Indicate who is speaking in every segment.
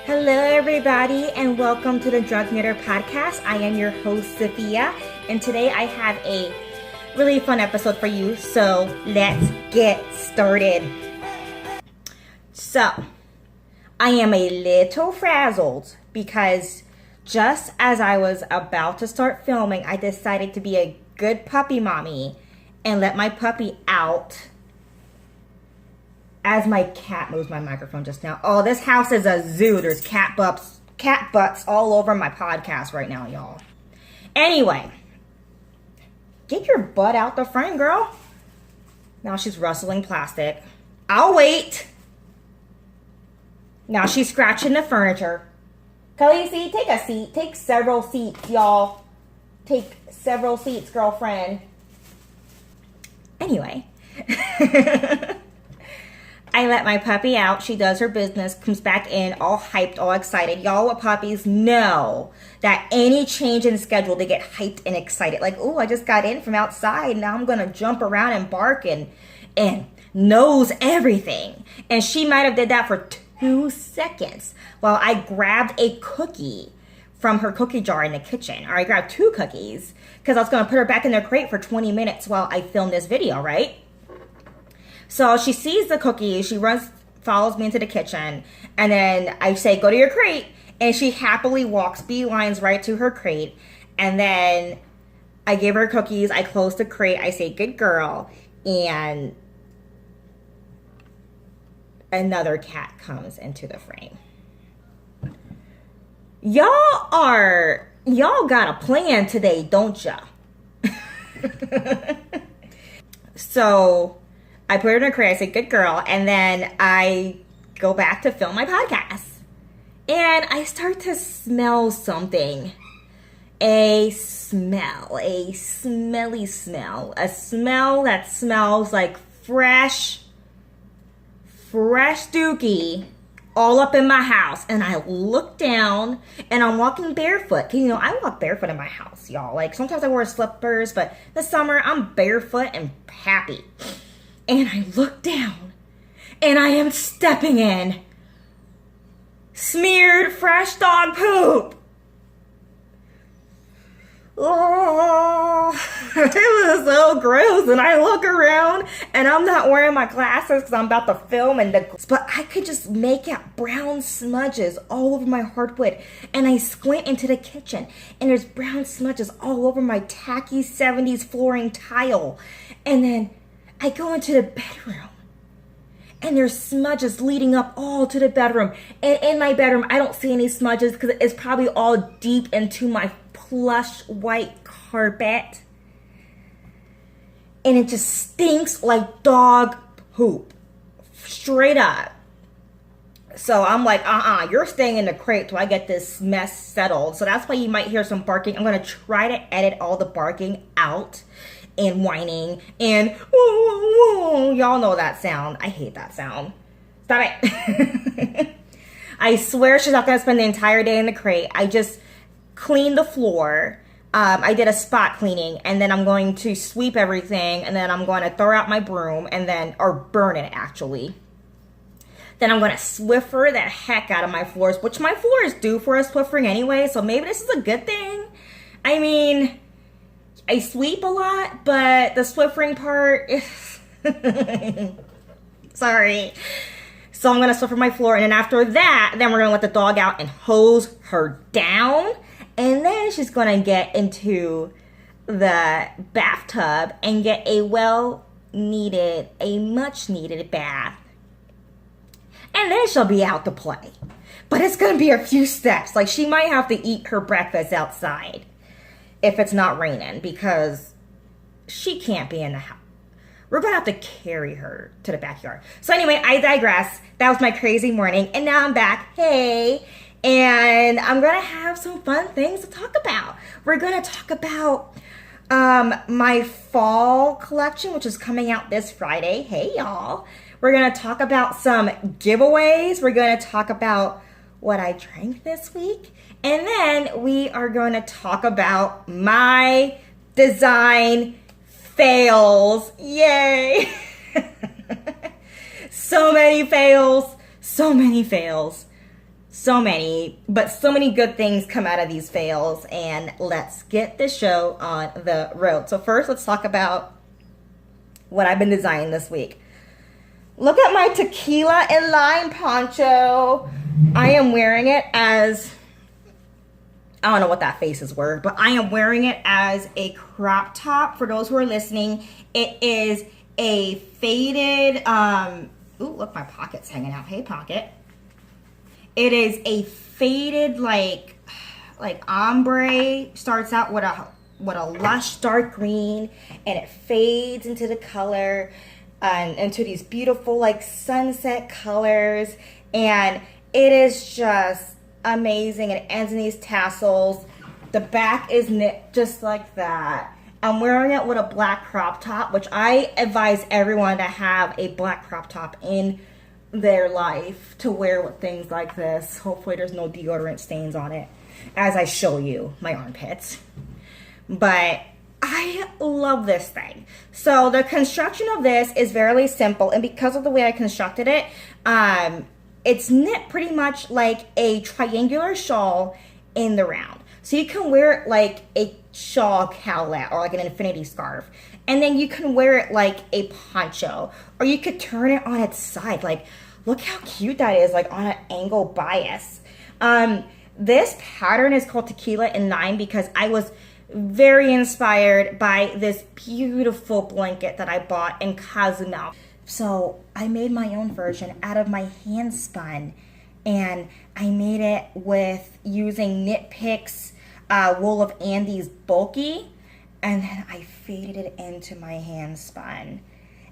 Speaker 1: Hello, everybody, and welcome to the Drunk Knitter Podcast. I am your host, Sophia, and today I have a really fun episode for you, so let's get started. So, I am a little frazzled because just as I was about to start filming, I decided to be a good puppy mommy and let my puppy out. As my cat moves my microphone just now. Oh, this house is a zoo. There's cat butts all over my podcast right now, y'all. Anyway, get your butt out the frame, girl. Now she's rustling plastic. I'll wait. Now she's scratching the furniture. Khaleesi, take a seat. Take several seats, y'all. Take several seats, girlfriend. Anyway. I let my puppy out. She does her business, comes back in all hyped, all excited. Y'all with puppies know that any change in schedule, they get hyped and excited. Like, oh, I just got in from outside. Now I'm going to jump around and bark and knows everything. And she might have did that for 2 seconds while I grabbed a cookie from her cookie jar in the kitchen. Or I grabbed 2 cookies because I was going to put her back in their crate for 20 minutes while I filmed this video, right? So she sees the cookie, she follows me into the kitchen, and then I say, go to your crate, and she happily walks beelines right to her crate, and then I give her cookies, I close the crate, I say, good girl, and another cat comes into the frame. Y'all got a plan today, don't ya? So I put her in her crate, I said, good girl, and then I go back to film my podcast. And I start to smell something. A smelly smell. A smell that smells like fresh dookie all up in my house. And I look down, and I'm walking barefoot. You know, I walk barefoot in my house, y'all. Like, sometimes I wear slippers, but this summer, I'm barefoot and happy. And I look down, and I am stepping in smeared fresh dog poop. Oh, it was so gross. And I look around, and I'm not wearing my glasses because I'm about to film, but I could just make out brown smudges all over my hardwood. And I squint into the kitchen, and there's brown smudges all over my tacky 70s flooring tile. And then I go into the bedroom, and there's smudges leading up all to the bedroom. And in my bedroom, I don't see any smudges because it's probably all deep into my plush white carpet. And it just stinks like dog poop. Straight up. So I'm like, you're staying in the crate till I get this mess settled. So that's why you might hear some barking. I'm going to try to edit all the barking out. And whining and woo. Y'all know that sound. I hate that sound. Stop it. I swear she's not going to spend the entire day in the crate. I just cleaned the floor. I did a spot cleaning, and then I'm going to sweep everything, and then I'm going to throw out my broom or burn it actually. Then I'm going to Swiffer the heck out of my floors, which my floor is due for a Swiffering anyway, so maybe this is a good thing. I mean, I sweep a lot, but the Swiffering part sorry. So I'm going to Swiffer my floor, and then after that, then we're going to let the dog out and hose her down. And then she's going to get into the bathtub and get a much needed bath. And then she'll be out to play. But it's going to be a few steps. Like, she might have to eat her breakfast outside if it's not raining, because she can't be in the house. We're going to have to carry her to the backyard. So anyway, I digress. That was my crazy morning. And now I'm back. Hey. And I'm going to have some fun things to talk about. We're going to talk about my fall collection, which is coming out this Friday. Hey, y'all. We're going to talk about some giveaways. We're going to talk about what I drank this week. And then we are going to talk about my design fails. Yay! So many fails. So many, but so many good things come out of these fails, and let's get the show on the road. So first, let's talk about what I've been designing this week. Look at my tequila and lime poncho. I am wearing it as, I don't know what that faces were, but I am wearing it as a crop top. For those who are listening, it is a faded, ooh, look, my pocket's hanging out. Hey, pocket. It is a faded, like ombre. Starts out with a lush dark green, and it fades into the color and into these beautiful like sunset colors, and it is just amazing. It ends in these tassels. The back is knit just like that. I'm wearing it with a black crop top, which I advise everyone to have a black crop top in their life to wear with things like this. Hopefully there's no deodorant stains on it as I show you my armpits. But I love this thing. So the construction of this is very simple, and because of the way I constructed it, it's knit pretty much like a triangular shawl in the round. So you can wear it like a shawl cowlet or like an infinity scarf. And then you can wear it like a poncho, or you could turn it on its side. Like, look how cute that is, like on an angle bias. This pattern is called Tequila and Lime because I was very inspired by this beautiful blanket that I bought in Cozumel. So I made my own version out of my hand spun, and I made it with using Knitpicks wool of Andes bulky, and then I faded it into my hand spun.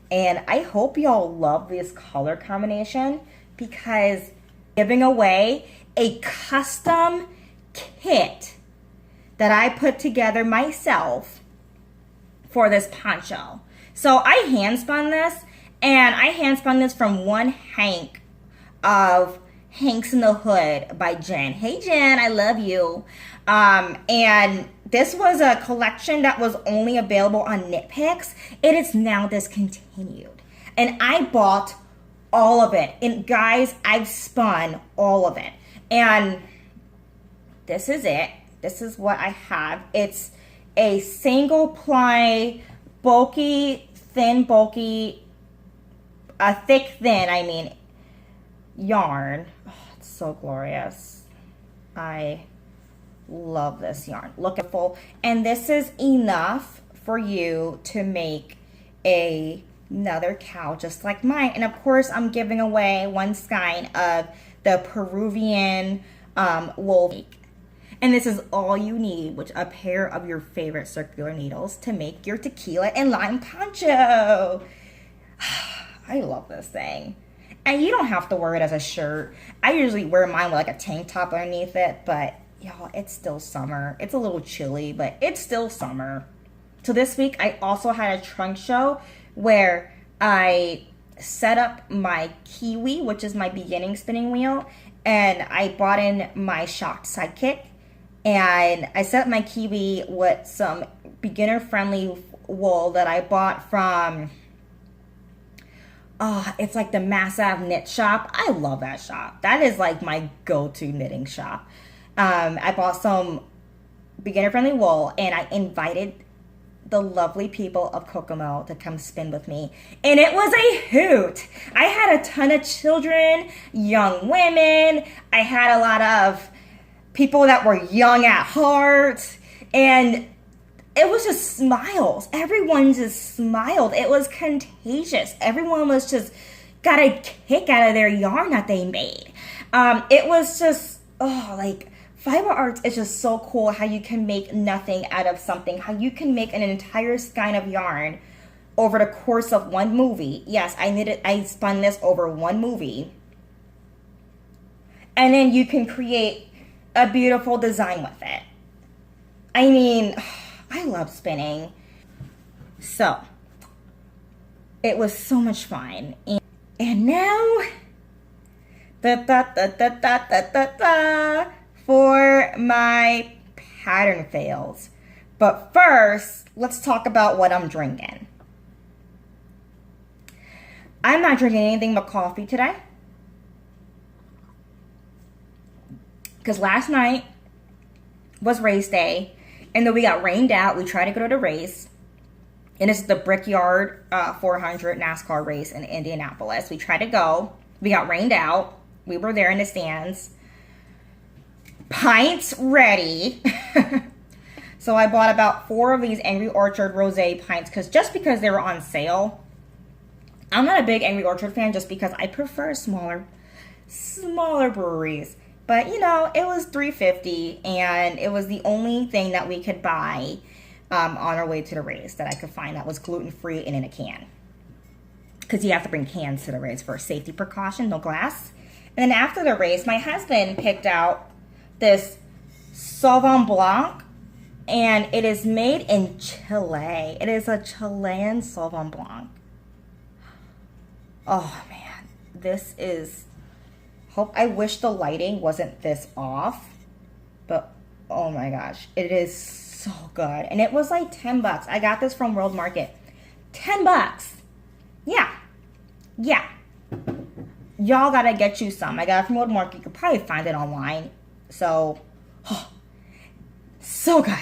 Speaker 1: And I hope y'all love this color combination because giving away a custom kit that I put together myself for this poncho. So I hand spun this, and I hand spun this from one hank of Hanks in the Hood by Jen. Hey Jen, I love you. And this was a collection that was only available on Knitpicks. It is now discontinued. And I bought all of it. And guys, I've spun all of it. And this is it. This is what I have. It's a single ply, bulky, thin, bulky, thick, thin, I mean, yarn. Oh, it's so glorious. I love this yarn. Look at full. And this is enough for you to make another cowl just like mine. And of course, I'm giving away one skein of the Peruvian wool. And this is all you need, which a pair of your favorite circular needles to make your tequila and lime poncho. I love this thing. And you don't have to wear it as a shirt. I usually wear mine with like a tank top underneath it, but y'all, it's still summer. It's a little chilly, but it's still summer. So this week I also had a trunk show where I set up my kiwi, which is my beginning spinning wheel, and I bought in my shocked sidekick, and I set up my kiwi with some beginner friendly wool that I bought from it's like the Mass Ave Knit Shop. I love that shop. That is like my go-to knitting shop. I bought some beginner-friendly wool, and I invited the lovely people of Kokomo to come spin with me. And it was a hoot. I had a ton of children, young women. I had a lot of people that were young at heart. And it was just smiles. Everyone just smiled. It was contagious. Everyone was just got a kick out of their yarn that they made. It was just, like, fiber arts is just so cool how you can make nothing out of something. How you can make an entire skein of yarn over the course of one movie. Yes, I spun this over one movie. And then you can create a beautiful design with it. I mean, I love spinning. So, it was so much fun. And now, for my pattern fails. But first, let's talk about what I'm drinking. I'm not drinking anything but coffee today. Because last night was race day, and then we got rained out. We tried to go to the race, and this is the Brickyard 400 NASCAR race in Indianapolis. We tried to go. We got rained out. We were there in the stands. Pints ready. So I bought about 4 of these Angry Orchard Rosé pints just because they were on sale. I'm not a big Angry Orchard fan just because I prefer smaller breweries. But, you know, it was $3.50, and it was the only thing that we could buy on our way to the race that I could find that was gluten-free and in a can. Because you have to bring cans to the race for safety precaution, no glass. And then after the race, my husband picked out this Sauvignon Blanc, and it is made in Chile. It is a Chilean Sauvignon Blanc. Oh, man. This is... I wish the lighting wasn't this off. But, oh my gosh. It is so good. And it was like $10. I got this from World Market. $10. Yeah. Yeah. Y'all gotta get you some. I got it from World Market. You could probably find it online. So, so good.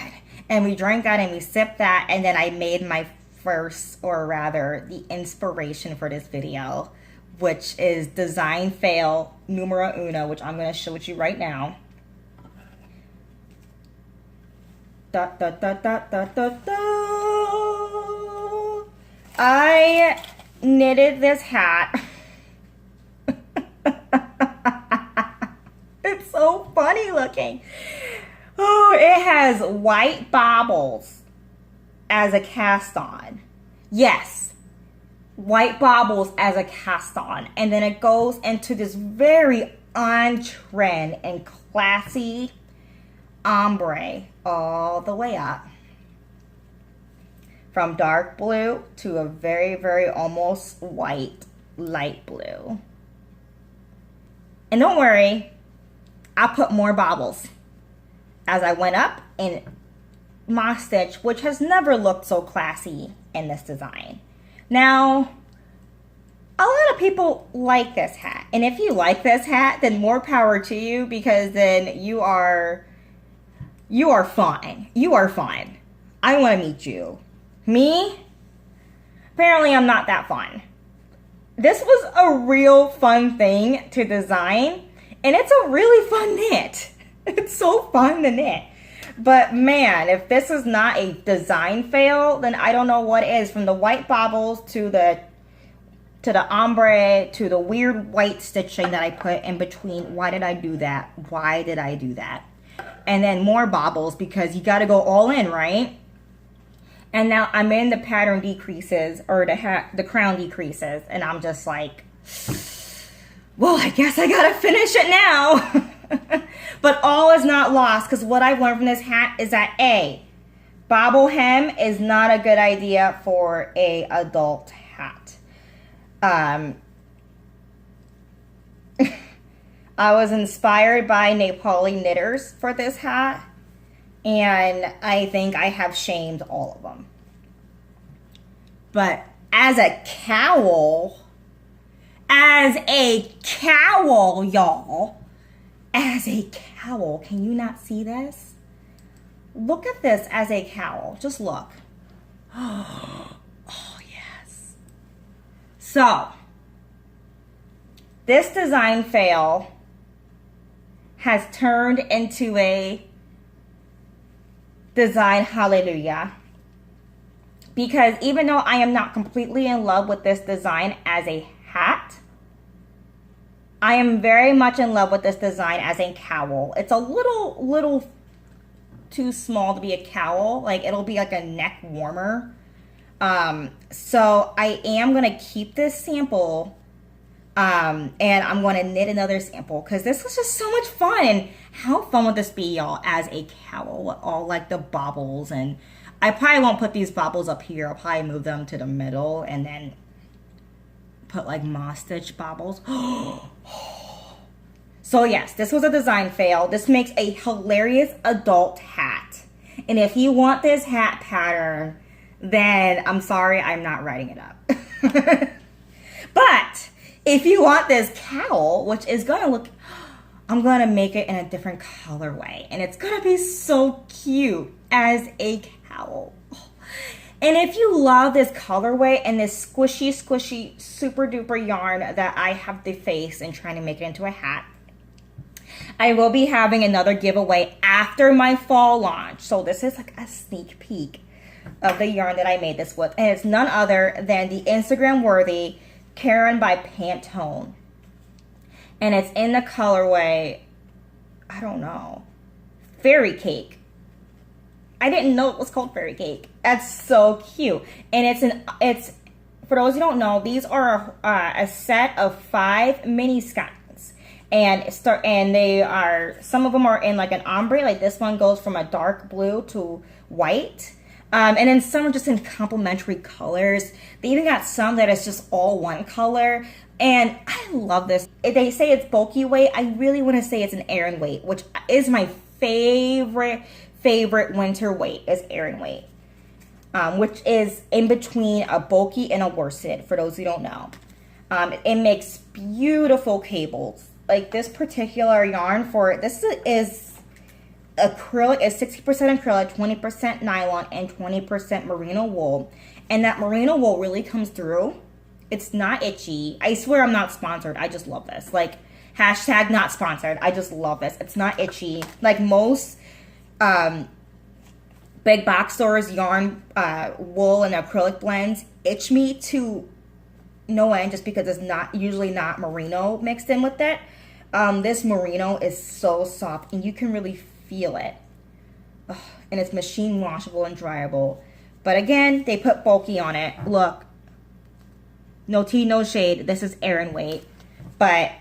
Speaker 1: And we drank that and we sipped that. And then I made my first, or rather, the inspiration for this video, which is design fail numero uno, which I'm going to show it you right now. Da, da, da, da, da, da, da. I knitted this hat. It's so funny looking. Oh, it has white baubles as a cast on. Yes. White baubles as a cast on, and then it goes into this very on trend and classy ombre all the way up, from dark blue to a very, very almost white light blue. And don't worry, I put more baubles as I went up in moss stitch, which has never looked so classy in this design. Now, a lot of people like this hat. And if you like this hat, then more power to you, because then you are fine. You are fine. I want to meet you. Me? Apparently I'm not that fun. This was a real fun thing to design, and it's a really fun knit. It's so fun to knit. But man, if this is not a design fail, then I don't know what is. From the white baubles to the ombre to the weird white stitching that I put in between. Why did I do that? Why did I do that? And then more baubles, because you got to go all in, right? And now I'm in the pattern decreases, or the crown decreases, and I'm just like, well, I guess I gotta finish it now. But all is not lost, because what I've learned from this hat is that A, bobble hem is not a good idea for a adult hat. I was inspired by Nepali knitters for this hat, and I think I have shamed all of them. But as a cowl, y'all, as a cowl, can you not see this? Look at this as a cowl. Just look. Oh, yes. So, this design fail has turned into a design hallelujah. Because even though I am not completely in love with this design as a hat, I am very much in love with this design as a cowl. It's a little too small to be a cowl. Like, it'll be like a neck warmer. So I am going to keep this sample, and I'm going to knit another sample, because this was just so much fun. And how fun would this be, y'all, as a cowl with all like the baubles? And I probably won't put these baubles up here. I'll probably move them to the middle and then put like moss stitch baubles. So yes, this was a design fail. This makes a hilarious adult hat. And if you want this hat pattern, then I'm sorry, I'm not writing it up. But if you want this cowl, which is gonna look, I'm gonna make it in a different colorway, and it's gonna be so cute as a cowl. And if you love this colorway and this squishy, squishy, super duper yarn that I have defaced and trying to make it into a hat, I will be having another giveaway after my fall launch. So this is like a sneak peek of the yarn that I made this with. And it's none other than the Instagram worthy Karen by Pantone. And it's in the colorway, I don't know, Fairy Cake. I didn't know it was called Fairy Cake. That's so cute. And it's for those who don't know, these are a set of 5 mini skeins. And they are, some of them are in like an ombre, like this one goes from a dark blue to white. And then some are just in complementary colors. They even got some that is just all one color. And I love this. If they say it's bulky weight, I really want to say it's an Aran weight, which is my favorite winter weight is Aran weight, which is in between a bulky and a worsted, for those who don't know. It makes beautiful cables. Like this particular yarn this is acrylic, is 60% acrylic, 20% nylon, and 20% merino wool. And that merino wool really comes through. It's not itchy. I swear I'm not sponsored. I just love this. Like, hashtag not sponsored. I just love this. It's not itchy. Like most big box stores, yarn, wool, and acrylic blends itch me to no end just because it's usually not merino mixed in with it. This merino is so soft and you can really feel it. Ugh, and it's machine washable and dryable. But again, they put bulky on it. Look. No tea, no shade. This is Aran weight. But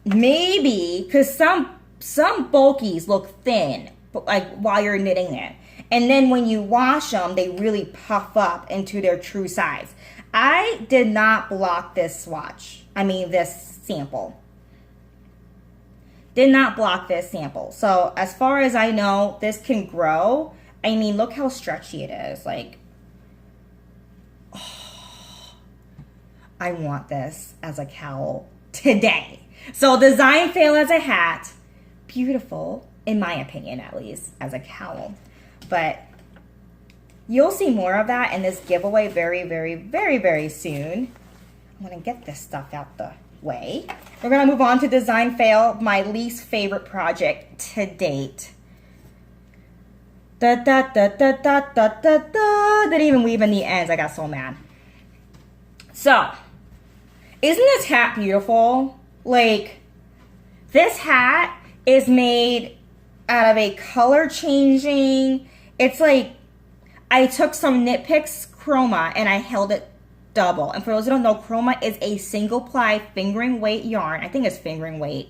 Speaker 1: maybe, because some bulkies look thin, like while you're knitting it. And then when you wash them, they really puff up into their true size. I did not block this this sample. Did not block this sample. So as far as I know, this can grow. I mean, look how stretchy it is. Like, I want this as a cowl today. So design fail as a hat. Beautiful, in my opinion at least, as a cowl. But you'll see more of that in this giveaway very, very, very, very soon. I'm going to get this stuff out the way. We're going to move on to design fail, my least favorite project to date. Didn't even weave in the ends. I got so mad. So, isn't this hat beautiful? Like, this hat is made out of a color changing, it's like, I took some Knitpicks chroma and I held it double. And for those who don't know, chroma is a single ply fingering weight yarn. I think it's fingering weight.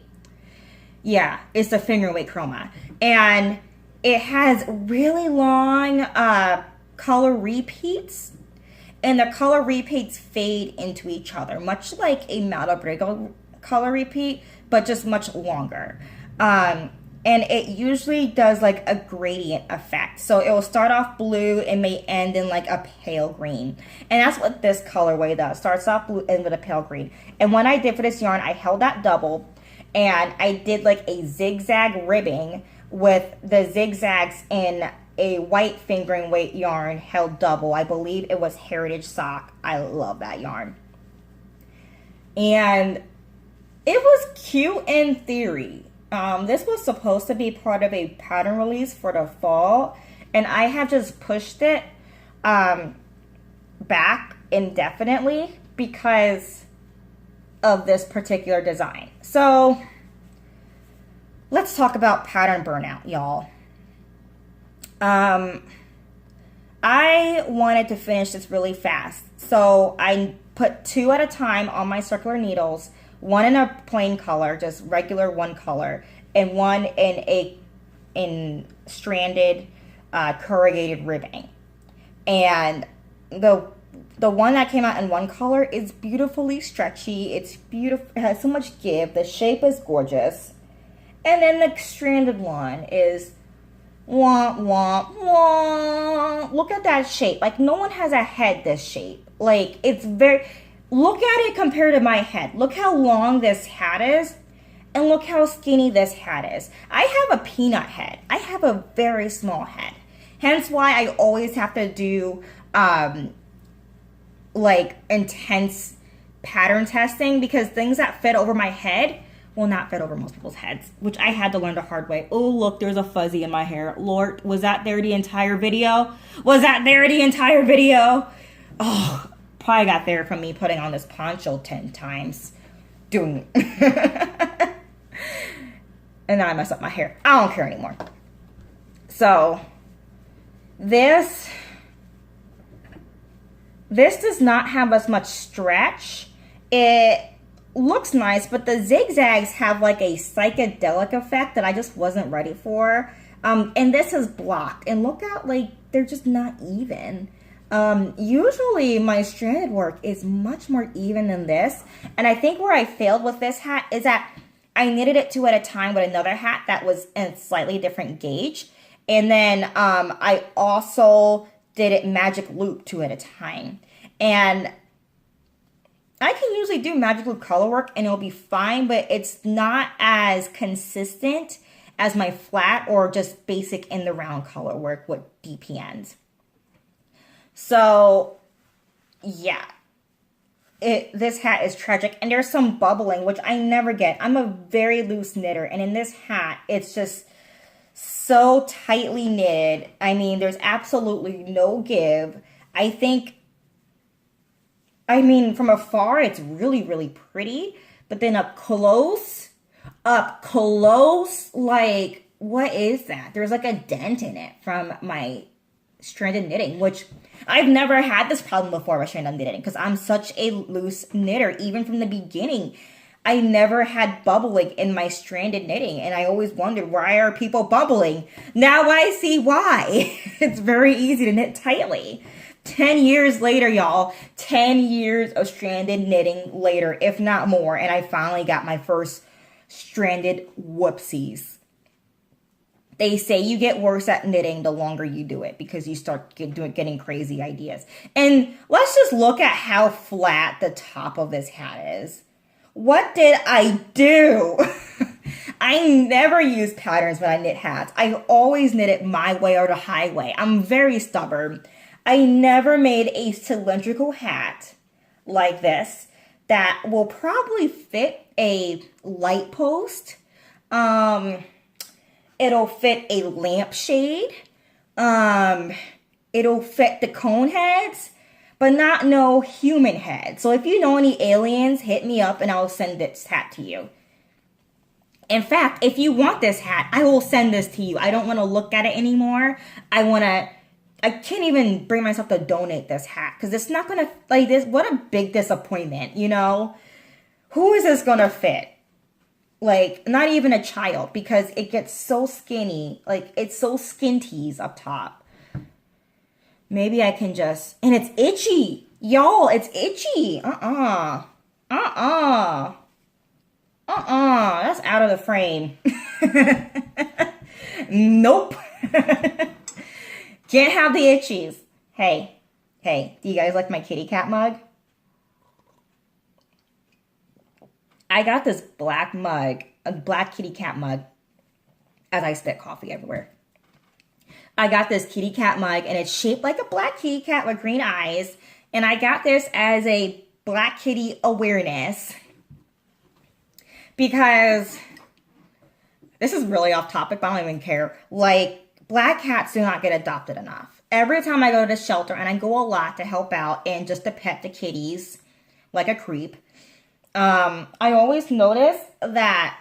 Speaker 1: Yeah, it's the fingering weight chroma. And it has really long color repeats. And the color repeats fade into each other, much like a Malabrigo color repeat, but just much longer. And it usually does like a gradient effect. So it will start off blue and may end in like a pale green. And that's what this colorway does. Starts off blue and with a pale green. And when I did for this yarn, I held that double and I did like a zigzag ribbing with the zigzags in a white fingering weight yarn held double. I believe it was Heritage Sock. I love that yarn. And it was cute in theory. This was supposed to be part of a pattern release for the fall, and I have just pushed it back indefinitely because of this particular design. So let's talk about pattern burnout, y'all. I wanted to finish this really fast, so I put 2 at a time on my circular needles. One in a plain color, just regular one color, and one in stranded corrugated ribbing. And the one that came out in one color is beautifully stretchy. It's beautiful. It has so much give. The shape is gorgeous. And then the stranded one is wah, wah, wah. Look at that shape. Like, no one has a head this shape. Like, it's very... Look at it compared to my head. Look how long this hat is. And look how skinny this hat is. I have a peanut head. I have a very small head. Hence why I always have to do like intense pattern testing, because things that fit over my head will not fit over most people's heads, which I had to learn the hard way. Oh, look, there's a fuzzy in my hair. Lord, was that there the entire video? Was that there the entire video? Oh, probably got there from me putting on this poncho 10 times. Doing and now I messed up my hair. I don't care anymore. So this does not have as much stretch. It looks nice, but the zigzags have like a psychedelic effect that I just wasn't ready for. And this is blocked, and look out, like they're just not even. Usually my stranded work is much more even than this. And I think where I failed with this hat is that I knitted it two at a time with another hat that was in a slightly different gauge. And then I also did it magic loop two at a time. And I can usually do magic loop color work and it'll be fine, but it's not as consistent as my flat or just basic in the round color work with DPNs. So yeah, this hat is tragic, and there's some bubbling, which I never get. I'm a very loose knitter, and in this hat, it's just so tightly knitted. I mean, there's absolutely no give. I mean, from afar, it's really, really pretty, but then up close, like, what is that? There's like a dent in it from my stranded knitting, which I've never had this problem before with stranded knitting because I'm such a loose knitter. Even from the beginning, I never had bubbling in my stranded knitting, and I always wondered, why are people bubbling? Now I see why. It's very easy to knit tightly. 10 years later, y'all, 10 years of stranded knitting later, if not more, and I finally got my first stranded whoopsies. They say you get worse at knitting the longer you do it because you start getting crazy ideas. And let's just look at how flat the top of this hat is. What did I do? I never use patterns when I knit hats. I always knit it my way or the highway. I'm very stubborn. I never made a cylindrical hat like this that will probably fit a light post. It'll fit a lampshade. It'll fit the cone heads, but not no human head. So if you know any aliens, hit me up and I'll send this hat to you. In fact, if you want this hat, I will send this to you. I don't want to look at it anymore. I can't even bring myself to donate this hat because it's not going to, like this, what a big disappointment, you know? Who is this going to fit? Like, not even a child, because it gets so skinny. Like, it's so skin-tease up top. Maybe I can just, and it's itchy. Y'all, it's itchy. That's out of the frame. Nope. Can't have the itchies. Hey, do you guys like my kitty cat mug? I got this black mug, a black kitty cat mug, as I spit coffee everywhere. I got this kitty cat mug, and it's shaped like a black kitty cat with green eyes. And I got this as a black kitty awareness because this is really off topic, but I don't even care. Like, black cats do not get adopted enough. Every time I go to the shelter, and I go a lot to help out and just to pet the kitties like a creep, I always notice that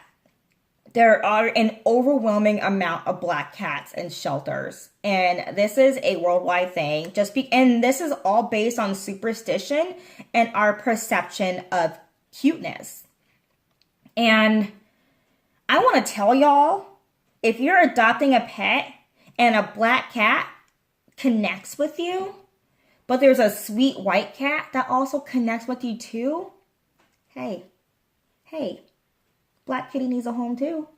Speaker 1: there are an overwhelming amount of black cats in shelters. And this is a worldwide thing. And this is all based on superstition and our perception of cuteness. And I want to tell y'all, if you're adopting a pet and a black cat connects with you, but there's a sweet white cat that also connects with you too, hey, black kitty needs a home too.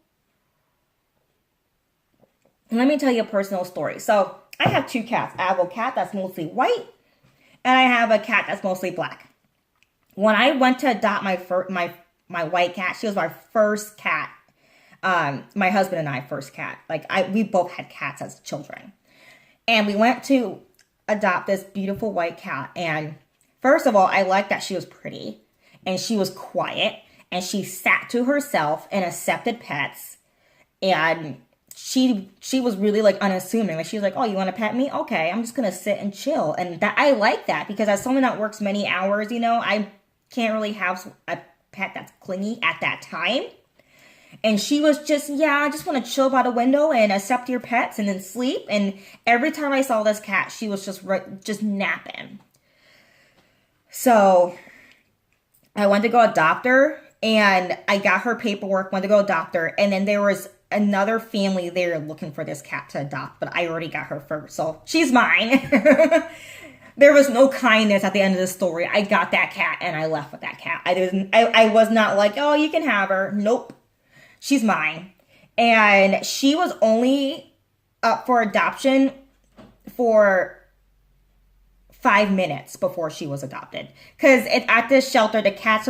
Speaker 1: And let me tell you a personal story. So I have two cats. I have a cat that's mostly white, and I have a cat that's mostly black. When I went to adopt my my white cat. She was our first cat. My husband and I first cat. Like we both had cats as children. And we went to adopt this beautiful white cat. And first of all, I liked that she was pretty and she was quiet and she sat to herself and accepted pets. And she was really like unassuming. Like she was like, oh, you want to pet me? Okay, I'm just gonna sit and chill. And that I like that because as someone that works many hours, I can't really have a pet that's clingy at that time. And she was just, yeah, I just want to chill by the window and accept your pets and then sleep. And every time I saw this cat, she was just napping. So I went to go adopt her and I got her paperwork, went to go adopt her. And then there was another family there looking for this cat to adopt, but I already got her first. So she's mine. There was no kindness at the end of the story. I got that cat and I left with that cat. I was not like, oh, you can have her. Nope. She's mine. And she was only up for adoption for 5 minutes before she was adopted. Because at this shelter, the cats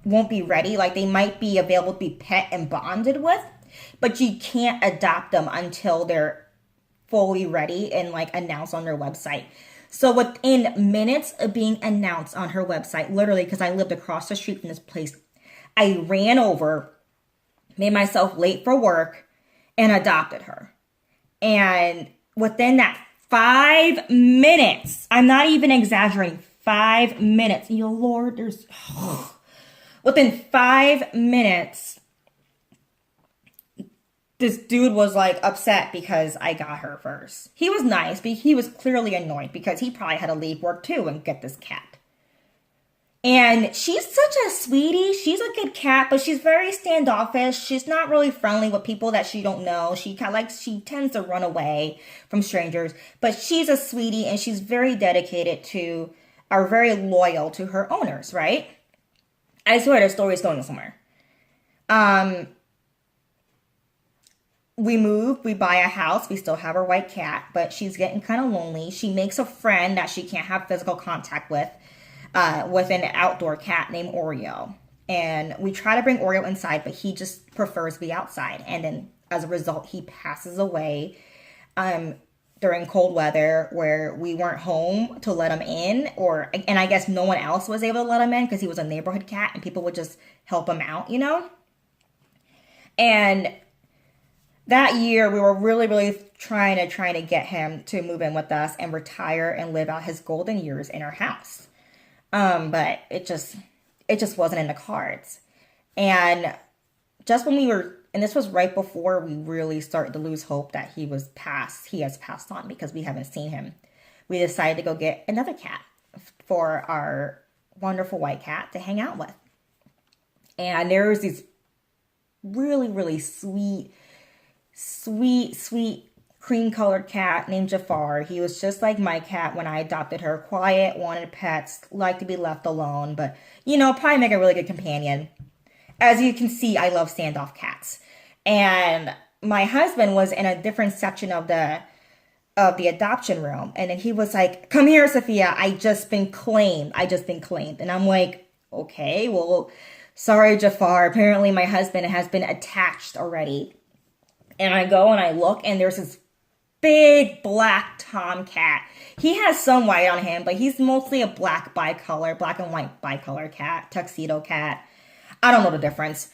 Speaker 1: won't be ready. Like they might be available to be pet and bonded with, but you can't adopt them until they're fully ready and like announced on their website. So within minutes of being announced on her website, literally, because I lived across the street from this place, I ran over, made myself late for work, and adopted her. And within that 5 minutes, I'm not even exaggerating, 5 minutes. Lord, within 5 minutes, this dude was like upset because I got her first. He was nice, but he was clearly annoyed because he probably had to leave work too and get this cat. And she's such a sweetie. She's a good cat, but she's very standoffish. She's not really friendly with people that she don't know. She tends to run away from strangers, but she's a sweetie and she's very dedicated to, or very loyal to her owners, right? I swear the story's going somewhere. We moved, we buy a house, we still have our white cat, but she's getting kind of lonely. She makes a friend that she can't have physical contact with an outdoor cat named Oreo. And we try to bring Oreo inside, but he just prefers to be outside. And then as a result, he passes away during cold weather where we weren't home to let him in, and I guess no one else was able to let him in because he was a neighborhood cat and people would just help him out, And that year, we were really, really trying to get him to move in with us and retire and live out his golden years in our house. But it just wasn't in the cards. And just when and this was right before we really started to lose hope that he has passed on because we haven't seen him. We decided to go get another cat for our wonderful white cat to hang out with. And there was this really, really sweet cream-colored cat named Jafar. He was just like my cat when I adopted her. Quiet, wanted pets, liked to be left alone, but, probably make a really good companion. As you can see, I love standoff cats. And my husband was in a different section of the adoption room, and then he was like, come here, Sophia, I just been claimed. And I'm like, okay, well, sorry, Jafar. Apparently my husband has been attached already. And I go and I look, and there's this big black tomcat. He has some white on him, but he's mostly a black and white bicolor cat, tuxedo cat. I don't know the difference.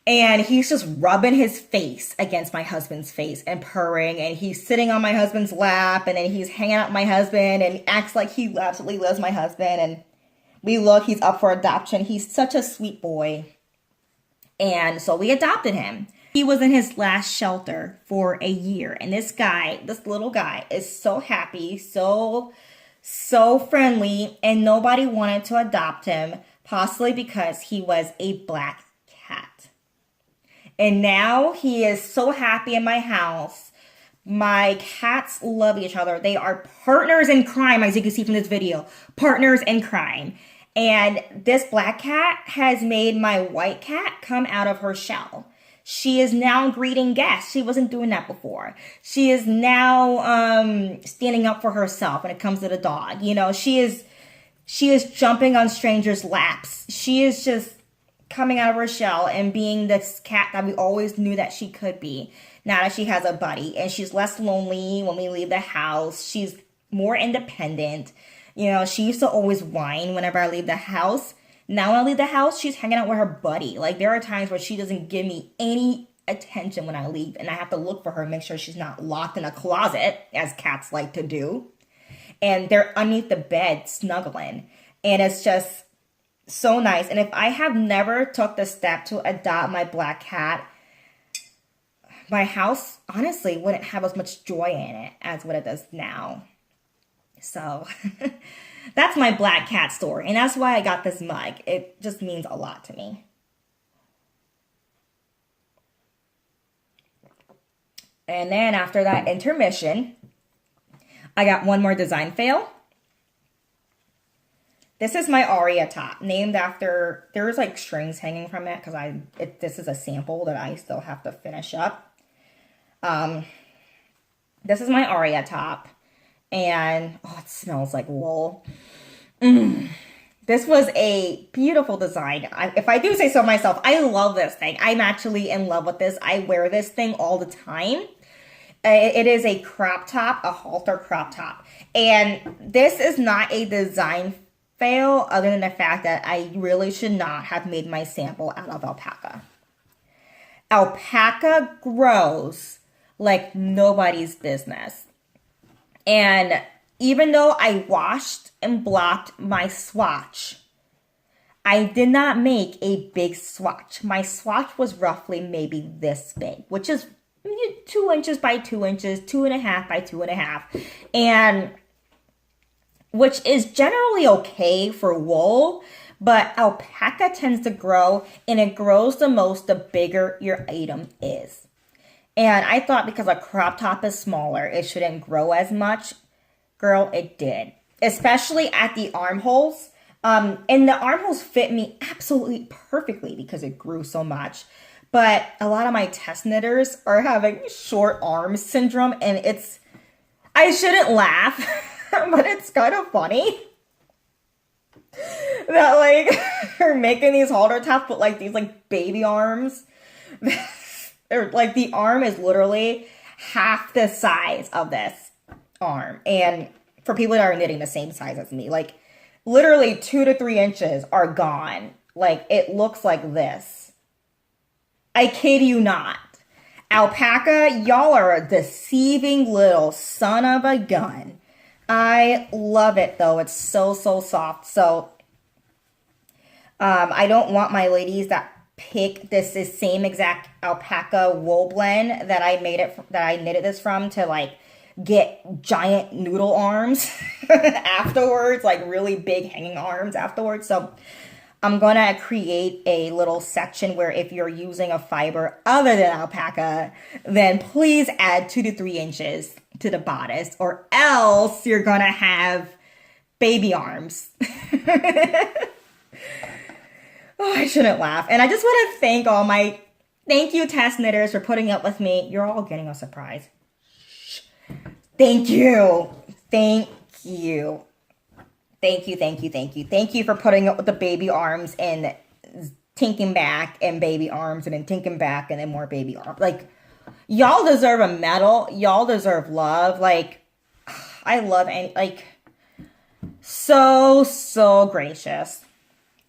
Speaker 1: And he's just rubbing his face against my husband's face and purring, and he's sitting on my husband's lap, and then he's hanging out with my husband and acts like he absolutely loves my husband. And we look, he's up for adoption. He's such a sweet boy. And so we adopted him. He was in his last shelter for a year. And this little guy is so happy, so friendly, and nobody wanted to adopt him, possibly because he was a black cat. And now he is so happy in my house. My cats love each other. They are partners in crime, as you can see from this video. Partners in crime. And this black cat has made my white cat come out of her shell. She is now greeting guests. She wasn't doing that before. She is now standing up for herself when it comes to the dog. She is jumping on strangers' laps. She is just coming out of her shell and being this cat that we always knew that she could be. Now that she has a buddy, and she's less lonely when we leave the house. She's more independent. You know, she used to always whine whenever I leave the house. Now when I leave the house, she's hanging out with her buddy. Like, there are times where she doesn't give me any attention when I leave, and I have to look for her and make sure she's not locked in a closet, as cats like to do. And they're underneath the bed snuggling. And it's just so nice. And if I have never took the step to adopt my black cat, my house honestly wouldn't have as much joy in it as what it does now. So that's my black cat story. And that's why I got this mug. It just means a lot to me. And then after that intermission, I got one more design fail. This is my Aria top, named after, there's like strings hanging from it because this is a sample that I still have to finish up. This is my Aria top, and oh, it smells like wool. This was a beautiful design. If I do say so myself, I love this thing. I'm actually in love with this. I wear this thing all the time. It is a crop top, a halter crop top. And this is not a design fail other than the fact that I really should not have made my sample out of alpaca. Alpaca grows like nobody's business. And even though I washed and blocked my swatch, I did not make a big swatch. My swatch was roughly maybe this big, which is 2 inches by 2 inches, 2.5 by 2.5. And which is generally okay for wool, but alpaca tends to grow, and it grows the most the bigger your item is. And I thought because a crop top is smaller, it shouldn't grow as much. Girl, it did. Especially at the armholes. And the armholes fit me absolutely perfectly because it grew so much. But a lot of my test knitters are having short arm syndrome, and I shouldn't laugh, but it's kind of funny that like they're making these halter tops with like these like baby arms. They're like, the arm is literally half the size of this arm. And for people that are knitting the same size as me, like literally 2 to 3 inches are gone. Like, it looks like this. I kid you not. Alpaca, y'all are a deceiving little son of a gun. I love it though. It's so, so soft. So, I don't want my ladies that pick this same exact alpaca wool blend that I knitted this from to like get giant noodle arms afterwards, like really big hanging arms afterwards. So I'm gonna create a little section where if you're using a fiber other than alpaca, then please add 2 to 3 inches to the bodice, or else you're gonna have baby arms. Oh, I shouldn't laugh. And I just want to thank you test knitters for putting up with me. You're all getting a surprise. Thank you. Thank you. Thank you, thank you, thank you. Thank you for putting up with the baby arms and tinking back and baby arms and then tinking back and then more baby arms. Like, y'all deserve a medal. Y'all deserve love. Like, I love so gracious.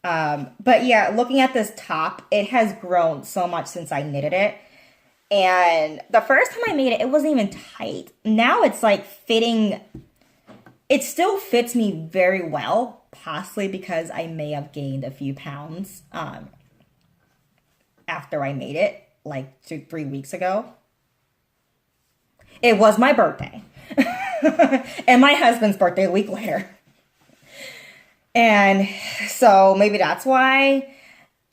Speaker 1: But yeah, looking at this top, it has grown so much since I knitted it. And the first time I made it, it wasn't even tight. Now it's like fitting. It still fits me very well, possibly because I may have gained a few pounds, after I made it, like 2-3 weeks ago. It was my birthday. And my husband's birthday a week later. And so maybe that's why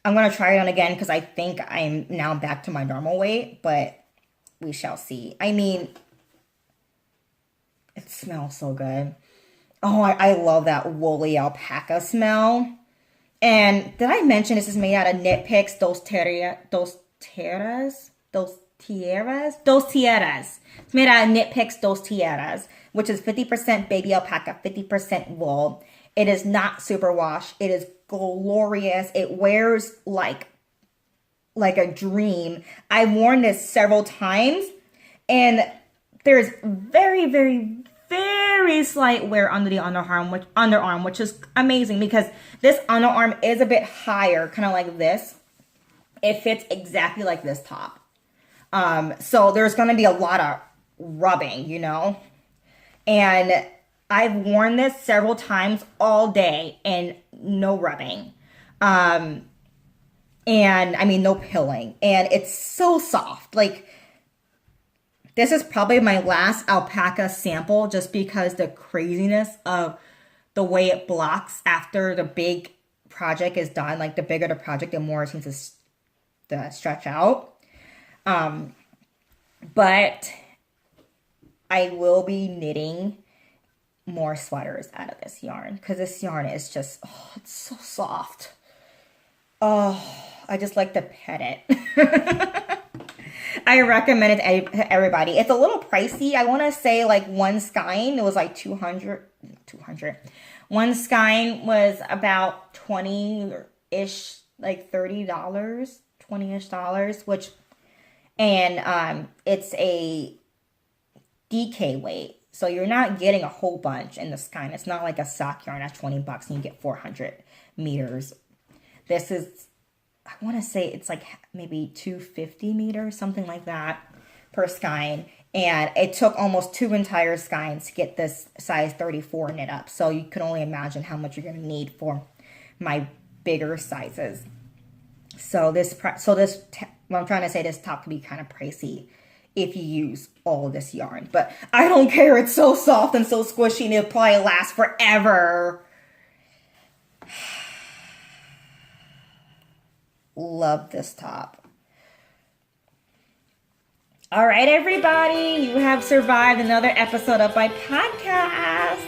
Speaker 1: I'm going to try it on again, because I think I'm now back to my normal weight, but we shall see. I mean, it smells so good. Oh, I love that woolly alpaca smell. And did I mention this is made out of Knitpicks, Dos Tierras. It's made out of Knitpicks, Dos Tierras, which is 50% baby alpaca, 50% wool. It is not superwash. It is glorious. It wears like a dream. I've worn this several times, and there's very, very, very slight wear under the underarm, which is amazing because this underarm is a bit higher, kind of like this. It fits exactly like this top. So there's going to be a lot of rubbing, you know, and I've worn this several times all day and no rubbing. And I mean, no pilling, and it's so soft. Like, this is probably my last alpaca sample just because the craziness of the way it blocks after the big project is done. Like, the bigger the project, the more it seems to stretch out. But I will be knitting more sweaters out of this yarn because this yarn is just, oh, it's so soft. Oh, I just like to pet it. I recommend it to everybody. It's a little pricey. I want to say like one skein, it was like 200. One skein was about 20-ish, like $30, $20-ish, which, and it's a DK weight. So you're not getting a whole bunch in this skein. It's not like a sock yarn that's $20 and you get 400 meters. This is, I want to say it's like maybe 250 meters, something like that per skein. And it took almost 2 entire skeins to get this size 34 knit up. So you can only imagine how much you're going to need for my bigger sizes. So what I'm trying to say, this top could be kind of pricey if you use all of this yarn. But I don't care. It's so soft and so squishy and it'll probably last forever. Love this top. All right, everybody. You have survived another episode of my podcast.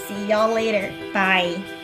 Speaker 1: See y'all later. Bye.